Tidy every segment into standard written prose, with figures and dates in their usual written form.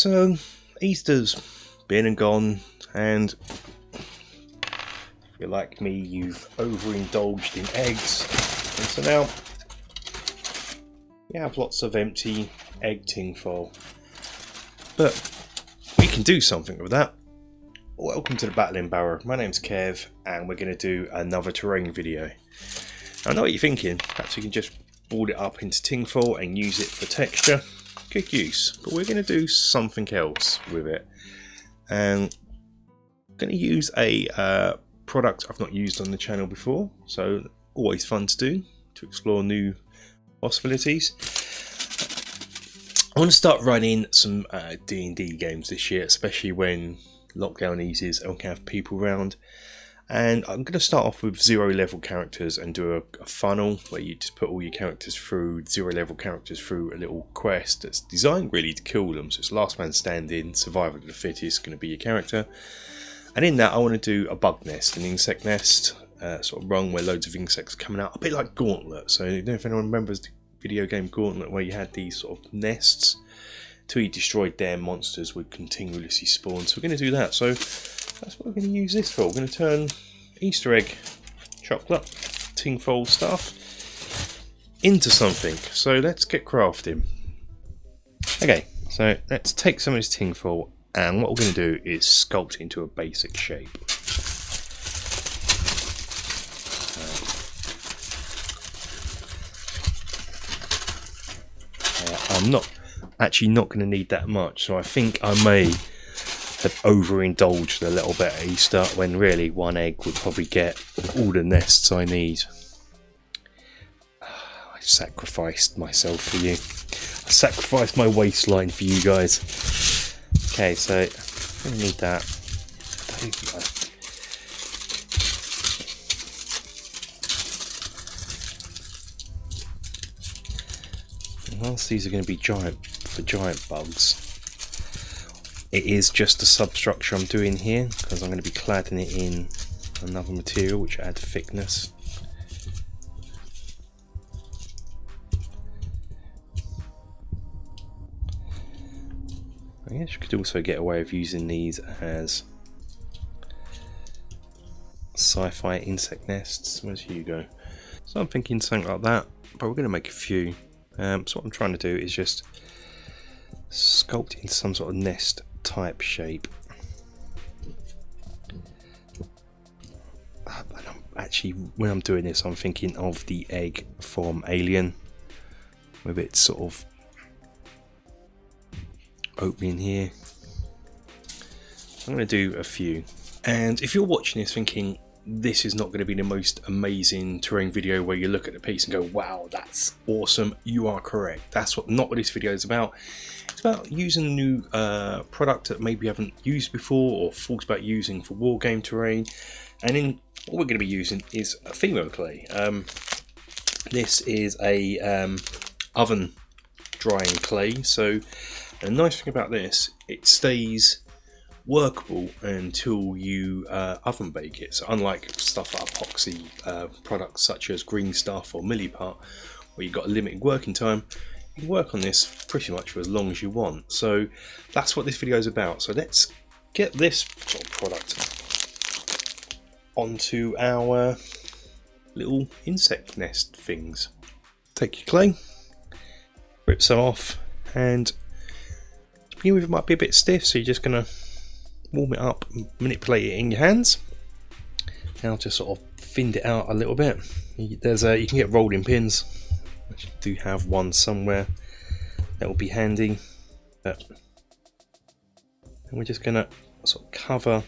So Easter's been and gone, and if you're like me, you've overindulged in eggs, and so now you have lots of empty egg tin foil. But we can do something with that. Welcome to the Battling Barrow. My name's Kev, and we're going to do another terrain video. I know what you're thinking. Perhaps we can just board it up into tin foil and use it for texture. Good use, but we're going to do something else with it, and I'm going to use a product I've not used on the channel before, so always fun to do, to explore new possibilities. I want to start running some D&D games this year, especially when lockdown eases and we can have people around. And I'm going to start off with 0 level characters and do a funnel where you just put all your characters through, 0 level characters through a little quest that's designed really to kill them. So it's last man standing, survival of the fittest going to be your character. And in that I want to do a bug nest, an insect nest, sort of run where loads of insects are coming out, a bit like Gauntlet. So I don't know if anyone remembers the video game Gauntlet, where you had these sort of nests. Till you destroyed their monsters would continuously spawn. So we're going to do that. So that's what we're going to use this for. We're going to turn Easter egg chocolate, tin foil stuff into something. So let's get crafting. Okay, so let's take some of this tin foil, and what we're going to do is sculpt it into a basic shape. I'm not going to need that much, so I think I may have overindulged a little bit at Easter, when really one egg would probably get all the nests I need. I sacrificed myself for you. I sacrificed my waistline for you guys. Okay, so I'm going to need that. Whilst these are going to be giant bugs, it is just a substructure I'm doing here, because I'm going to be cladding it in another material which adds thickness. I guess you could also get away with using these as sci-fi insect nests. Where's Hugo? So I'm thinking something like that, but we're going to make a few. So what I'm trying to do is just sculpt into some sort of nest type shape. And actually, when I'm doing this, I'm thinking of the egg from Alien, with its sort of opening here. I'm going to do a few. And if you're watching this thinking this is not going to be the most amazing terrain video where you look at the piece and go, wow, that's awesome, you are correct. That's not what this video is about. It's about using a new product that maybe you haven't used before or thought about using for war game terrain. And then what we're going to be using is a Fimo clay. This is a oven drying clay. So the nice thing about this, it stays workable until you oven bake it. So unlike stuff like epoxy products such as green stuff or milliput, where you've got a limited working time, you can work on this pretty much for as long as you want. So that's what this video is about. So let's get this sort of product onto our little insect nest things. Take your clay, rip some off, and to begin with it might be a bit stiff, so you're just going to warm it up, manipulate it in your hands. Now to sort of thinned it out a little bit. You can get rolling pins. I do have one somewhere that will be handy. And we're just going to sort of cover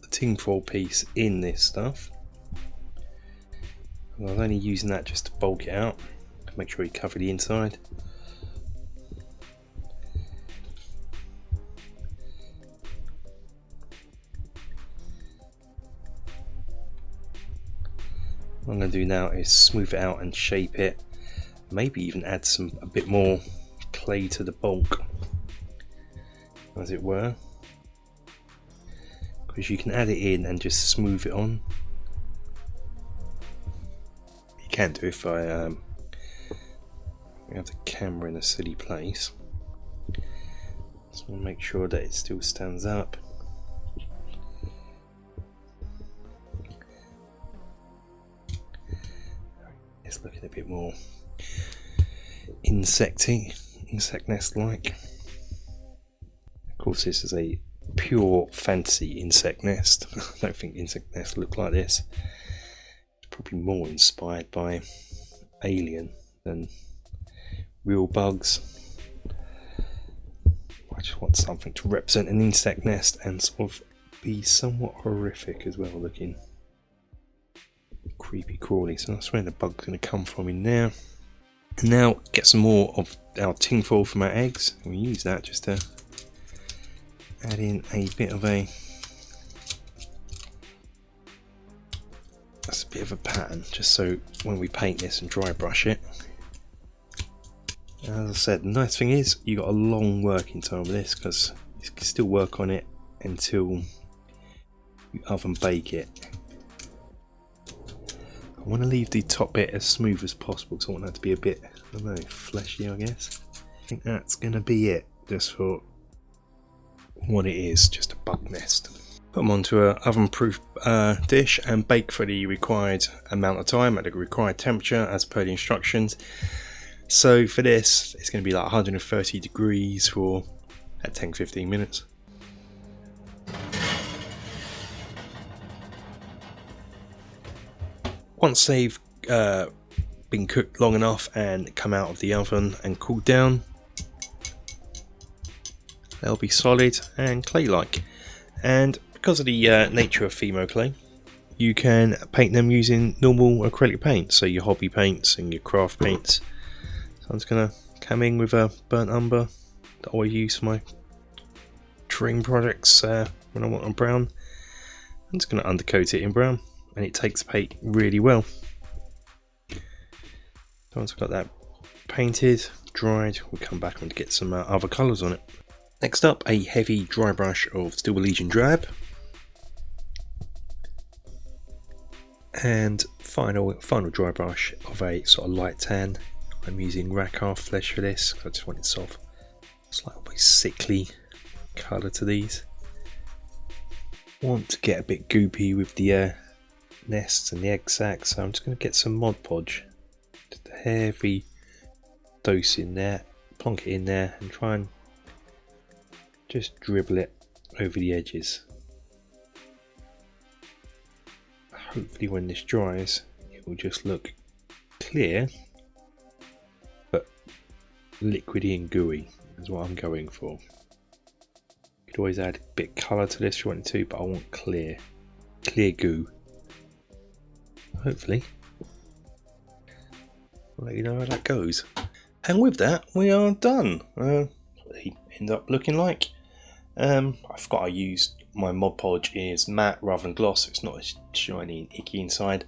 the tin foil piece in this stuff. And I was only using that just to bulk it out. Make sure you cover the inside. What I'm going to do now is smooth it out and shape it, maybe even add a bit more clay to the bulk, as it were, because you can add it in and just smooth it on. You can do if I We have the camera in a silly place. So we'll make sure that it still stands up. It's looking a bit more insecty, insect nest like. Of course, this is a pure fantasy insect nest. I don't think insect nests look like this. It's probably more inspired by Alien than real bugs. I just want something to represent an insect nest and sort of be somewhat horrific as well looking. Creepy crawly, so that's where the bug's going to come from in there. And now get some more of our tinfoil from our eggs, and we use that just to add in a bit of a pattern, just so when we paint this and dry brush it. As I said, the nice thing is you got a long working time with this, because you can still work on it until you oven bake it. I want to leave the top bit as smooth as possible, because I want that to be a bit, I don't know, fleshy, I guess. I think that's going to be it, just for what it is, just a bug nest. Put them onto an oven-proof dish and bake for the required amount of time at the required temperature as per the instructions. So for this, it's going to be like 130 degrees for 10-15 minutes. Once they've been cooked long enough and come out of the oven and cooled down, they'll be solid and clay-like. And because of the nature of Fimo clay, you can paint them using normal acrylic paint, so your hobby paints and your craft paints. So I'm just going to come in with a burnt umber that I use for my terrain projects when I want them brown. I'm just going to undercoat it in brown, and it takes paint really well. Once I've got that painted, dried, we'll come back and get some other colours on it. Next up, a heavy dry brush of Steel Legion Drab, and final dry brush of a sort of light tan. I'm using Rackar Flesh for this, because I just wanted sort of slightly sickly colour to these. Want to get a bit goopy with the nests and the egg sacs, so I'm just going to get some Mod Podge, just a heavy dose in there, plonk it in there and try and just dribble it over the edges. Hopefully when this dries it will just look clear but liquidy and gooey is what I'm going for. You could always add a bit of colour to this if you wanted to, but I want clear goo. Hopefully I'll let you know how that goes. And with that we are done. They end up looking like. I forgot I used my Mod Podge is matte rather than gloss, so it's not as shiny and icky inside,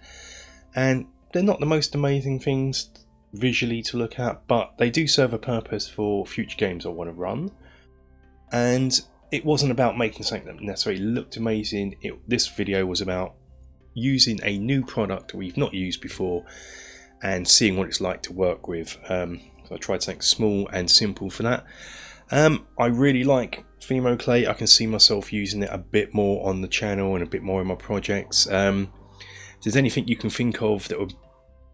and they're not the most amazing things visually to look at, but they do serve a purpose for future games I want to run. And it wasn't about making something that necessarily looked amazing. This video was about using a new product we've not used before and seeing what it's like to work with. So I tried something small and simple for that. I really like Fimo clay. I can see myself using it a bit more on the channel and a bit more in my projects. If there's anything you can think of that would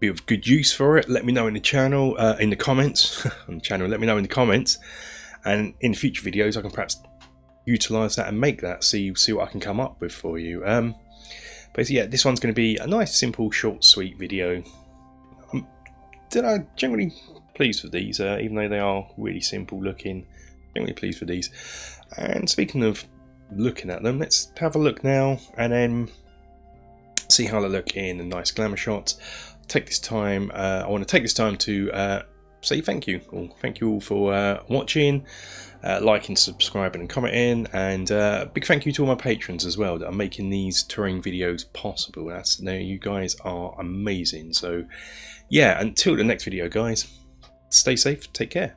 be of good use for it, let me know in the channel, in the comments. On the channel, let me know in the comments, and in future videos I can perhaps utilize that and make that. See what I can come up with for you. But yeah, this one's going to be a nice, simple, short, sweet video. I'm generally pleased with these, even though they are really simple looking. Generally pleased with these. And speaking of looking at them, let's have a look now and then see how they look in a nice glamour shot. Take this time. I want to take this time to say thank you. Thank you all for watching, liking, subscribing, and commenting, and big thank you to all my patrons as well that are making these terrain videos possible. You guys are amazing. So yeah, until the next video, guys, stay safe, take care.